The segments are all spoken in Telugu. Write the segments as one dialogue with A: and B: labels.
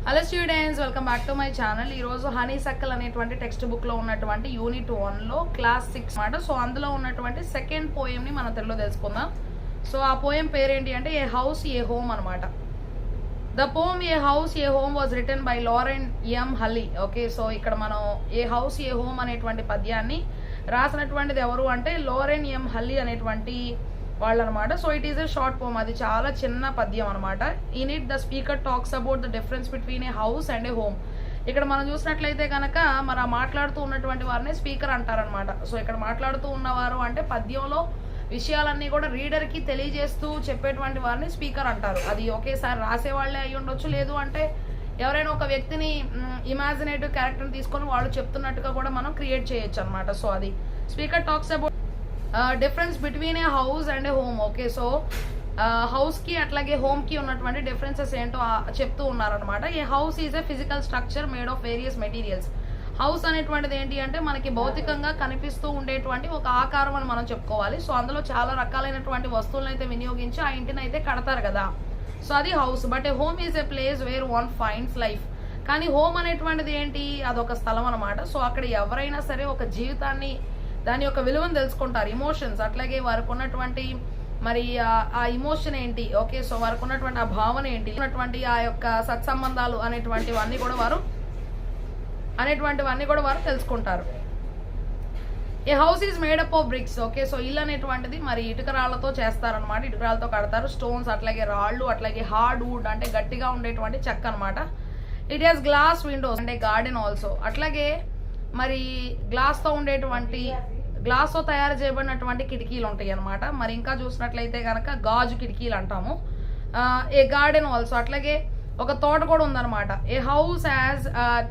A: Hello students, welcome back to my channel. ఈరోజు హనీ సక్కల్ అనేటువంటి టెక్స్ట్ బుక్లో ఉన్నటువంటి యూనిట్ 1లో క్లాస్ 6 మాట. సో అందులో ఉన్నటువంటి సెకండ్ పోయంని మనం తెలుగులో తెలుసుకుందాం. సో ఆ పోయం పేరేంటి అంటే ఏ హౌస్ ఏ హోమ్ అనమాట. The poem a house a home was written by Lorraine M Halli. Okay, so ఇక్కడ మనం ఏ హౌస్ ఏ హోమ్ అనేటువంటి పద్యాన్ని రాసినటువంటిది ఎవరు అంటే లారెన్ ఎం హల్లీ అనేటువంటి వాళ్ళు అనమాట. So it is a short poem, అది చాలా చిన్న పద్యం అనమాట. In it the speaker talks about the difference between a house and a home. ఇక్కడ మనం చూసినట్లయితే కనుక మన మాట్లాడుతూ ఉన్నటువంటి వారిని స్పీకర్ అంటారనమాట. సో ఇక్కడ మాట్లాడుతూ ఉన్నవారు అంటే పద్యంలో విషయాలన్నీ కూడా రీడర్కి తెలియజేస్తూ చెప్పేటువంటి వారిని స్పీకర్ అంటారు. అది ఒకేసారి రాసేవాళ్లే అయి ఉండొచ్చు, లేదు అంటే ఎవరైనా ఒక వ్యక్తిని ఇమాజినేటివ్ క్యారెక్టర్ని తీసుకొని వాళ్ళు చెప్తున్నట్టుగా కూడా మనం క్రియేట్ చేయొచ్చు అనమాట. సో అది speaker talks about difference between a house and a home. Okay, so హౌస్కి అట్లాగే హోమ్కి ఉన్నటువంటి డిఫరెన్సెస్ ఏంటో చెప్తూ ఉన్నారనమాట. A house is a physical structure made of various materials. House అనేటువంటిది ఏంటి అంటే మనకి భౌతికంగా కనిపిస్తూ ఉండేటువంటి ఒక ఆకారం అని మనం చెప్పుకోవాలి. సో అందులో చాలా రకాలైనటువంటి వస్తువులను అయితే వినియోగించి ఆ ఇంటిని అయితే కడతారు కదా. సో అది house. But A home is a place wear one finds life. కానీ హోమ్ అనేటువంటిది ఏంటి, అదొక స్థలం అనమాట. సో అక్కడ ఎవరైనా సరే ఒక జీవితాన్ని, దాని యొక్క విలువను తెలుసుకుంటారు, ఇమోషన్స్, అట్లాగే వారికి ఉన్నటువంటి మరి ఆ ఇమోషన్ ఏంటి, ఓకే, సో వారికి ఉన్నటువంటి ఆ భావన ఏంటి, ఉన్నటువంటి ఆ యొక్క సత్సంబంధాలు అనేటువంటివన్నీ కూడా వారు తెలుసుకుంటారు. A house is made up of bricks. Okay, so ఇల్లు అనేటువంటిది మరి ఇటుక రాళ్లతో చేస్తారనమాట, ఇటుక రాళ్లతో కడతారు. స్టోన్స్, అట్లాగే రాళ్ళు, అట్లాగే హార్డ్ వుడ్ అంటే గట్టిగా ఉండేటువంటి చెక్క అనమాట. ఇట్ హ్యాస్ గ్లాస్ విండోస్ అంటే గార్డెన్ ఆల్సో. అట్లాగే మరి గ్లాస్తో తయారు చేయబడినటువంటి కిటికీలు ఉంటాయి అనమాట. మరి ఇంకా చూసినట్లయితే కనుక గాజు కిటికీలు అంటాము. ఏ గార్డెన్ ఆల్సో, అట్లాగే ఒక తోట కూడా ఉందన్నమాట. A house has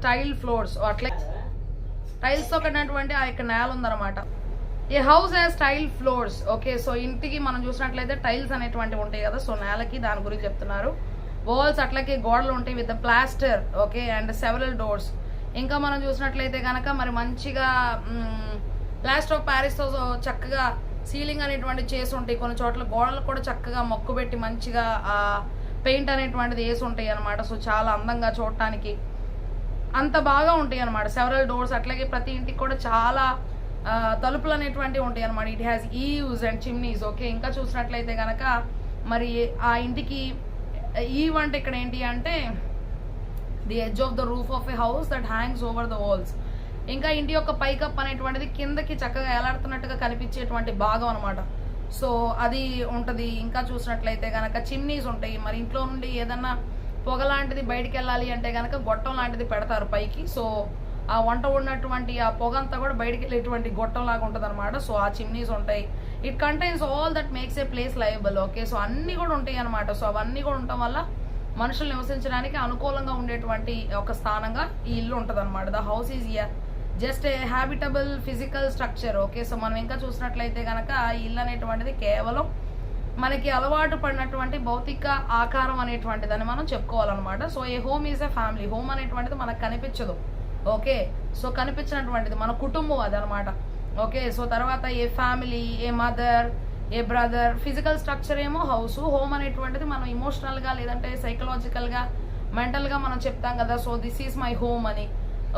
A: tile floors, అట్లా టైల్స్తో కట్టినటువంటి ఆ యొక్క నేల ఉందన్నమాట. A house has tile floors. Okay, so ఇంటికి మనం చూసినట్లయితే టైల్స్ అనేటువంటివి ఉంటాయి కదా, సో నేలకి దాని గురించి చెప్తున్నారు. వాల్స్, అట్లాగే గోడలు ఉంటాయి with plaster. Okay, and several doors. ఇంకా మనం చూసినట్లయితే కనుక మరి మంచిగా ప్లాస్టర్ ఆఫ్ ప్యారిస్తో చక్కగా సీలింగ్ అనేటువంటి చేసి ఉంటాయి. కొన్ని చోట్ల గోడలు కూడా చక్కగా మొక్కు పెట్టి మంచిగా పెయింట్ అనేటువంటిది వేసి ఉంటాయి అనమాట. సో చాలా అందంగా చూడటానికి అంత బాగా ఉంటాయి అనమాట. సెవరల్ డోర్స్, అట్లాగే ప్రతి ఇంటికి కూడా చాలా తలుపులు అనేటువంటివి ఉంటాయి అనమాట. It has Eve's and chimneys. Okay, ఇంకా చూసినట్లయితే కనుక మరి ఆ ఇంటికి ఈవ్ అంటే ఇక్కడ ఏంటి అంటే the edge of the roof of a house that hangs over the walls. ఇంకా ఇంటి యొక్క పైకప్ అనేటువంటిది కిందకి చక్కగా ఎలాడుతున్నట్టుగా కనిపించేటువంటి భాగం అనమాట. సో అది ఉంటుంది. ఇంకా చూసినట్లయితే కనుక చిమ్నీస్ ఉంటాయి. మరి ఇంట్లో నుండి ఏదన్నా పొగ లాంటిది బయటికి వెళ్ళాలి అంటే కనుక గొట్టం లాంటిది పెడతారు పైకి. సో ఆ వంట ఉన్నటువంటి ఆ పొగ అంతా కూడా బయటికి వెళ్ళేటువంటి గొట్టం లాగా ఉంటుంది అనమాట. సో ఆ చిమ్నీస్ ఉంటాయి. It contains all that makes a place livable. Okay, so అన్ని కూడా ఉంటాయి అనమాట. సో అవన్నీ కూడా ఉండటం వల్ల మనుషులు నివసించడానికి అనుకూలంగా ఉండేటువంటి ఒక స్థానంగా ఈ ఇల్లు ఉంటుంది అనమాట. The house is just a habitable physical structure. Okay, so మనం ఇంకా చూసినట్లయితే కనుక ఈ ఇల్లు అనేటువంటిది కేవలం మనకి అలవాటు పడినటువంటి భౌతిక ఆకారం అనేటువంటిదని మనం చెప్పుకోవాలన్నమాట. So a home is a family. Home అనేటువంటిది మనకు కనిపించదు. ఓకే, సో కనిపించినటువంటిది మన కుటుంబం అదనమాట. ఓకే, సో తర్వాత a family, a mother, a brother. Physical structure ఏమో హౌస్. హోమ్ అనేటువంటిది మనం ఇమోషనల్గా లేదంటే సైకలాజికల్గా మెంటల్గా మనం చెప్తాం కదా, so this is my home అని.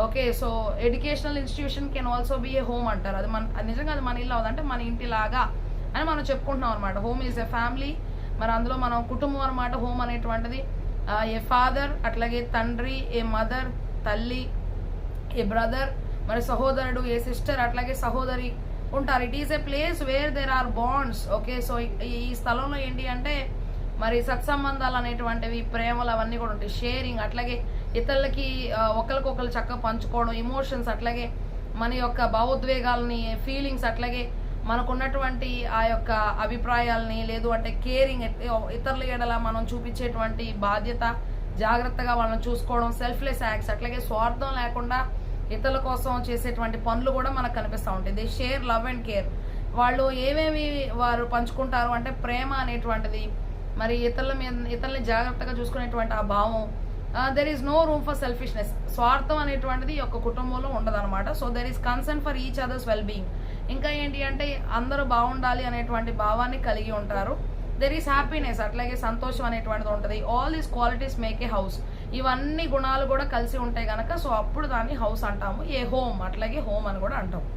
A: Okay, so educational institution can also be a home అంటారు. అది నిజంగా అది మన ఇల్లు అవుదంటే మన ఇంటిలాగా అని మనం చెప్పుకుంటున్నాం అనమాట. Home is a family. మరి అందులో మనం కుటుంబం అనమాట. హోమ్ అనేటువంటిది ఏ ఫాదర్, అట్లాగే తండ్రి, ఏ మదర్ తల్లి, ఏ బ్రదర్ మరి సహోదరుడు, ఏ సిస్టర్ అట్లాగే సహోదరి ఉంటారు. It is a place where there are bonds. Okay, so ఈ స్థలంలో ఏంటి అంటే మరి సత్సంబంధాలు అనేటువంటివి, ప్రేమలు అవన్నీ కూడా ఉంటాయి. షేరింగ్, అట్లాగే ఇతరులకి ఒకరికొకరు చక్కగా పంచుకోవడం, ఇమోషన్స్, అట్లాగే మన యొక్క భావోద్వేగాలని, ఫీలింగ్స్, అట్లాగే మనకున్నటువంటి ఆ యొక్క అభిప్రాయాలని, లేదు అంటే కేరింగ్, ఇతరుల ఎడల మనం చూపించేటువంటి బాధ్యత, జాగ్రత్తగా వాళ్ళని చూసుకోవడం, సెల్ఫ్లెస్ యాక్ట్స్, అట్లాగే స్వార్థం లేకుండా ఇతరుల కోసం చేసేటువంటి పనులు కూడా మనకు కనిపిస్తూ ఉంటాయి. They share love and care. వాళ్ళు ఏమేమి వారు పంచుకుంటారు అంటే ప్రేమ అనేటువంటిది, మరి ఇతరులని జాగ్రత్తగా చూసుకునేటువంటి ఆ భావం. There is no room for selfishness. స్వార్థం అనేటువంటిది ఒక కుటుంబంలో ఉండదన్నమాట. So there is concern for each others well being. ఇంకా ఏంటి అంటే అందరూ బాగుండాలి అనేటువంటి భావాన్ని కలిగి ఉంటారు. దెర్ ఈస్ హ్యాపీనెస్, అట్లాగే సంతోషం అనేటువంటిది ఉంటుంది. All these qualities make a house. ఇవన్నీ గుణాలు కూడా కలిసి ఉంటాయి కనుక సో అప్పుడు దాన్ని హౌస్ అంటాము. ఏ హోమ్ అట్లాగే హోమ్ అని కూడా అంటాం.